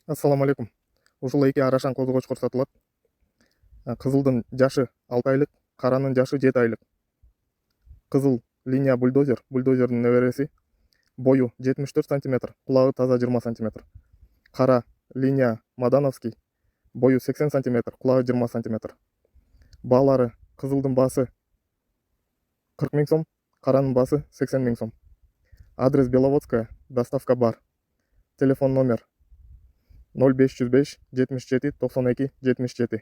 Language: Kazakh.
Ассаламу алейкум. Ушул эки арашаң козгочкор сатылат. Кызылдын жашы 6 айлык, каранын жашы 7 айлык. Кызыл линия бульдозер, бульдозердин небереси. Бою 74 сантиметр, кулагы таза 20 сантиметр. Кара линия Мадановский, бою 80 сантиметр, кулагы 20 сантиметр. Баалары кызылдын баасы 40 000 сом, каранын баасы 80 000 сом. Адрес Беловодская, доставка бар. Телефон номер 0505 77 92 77.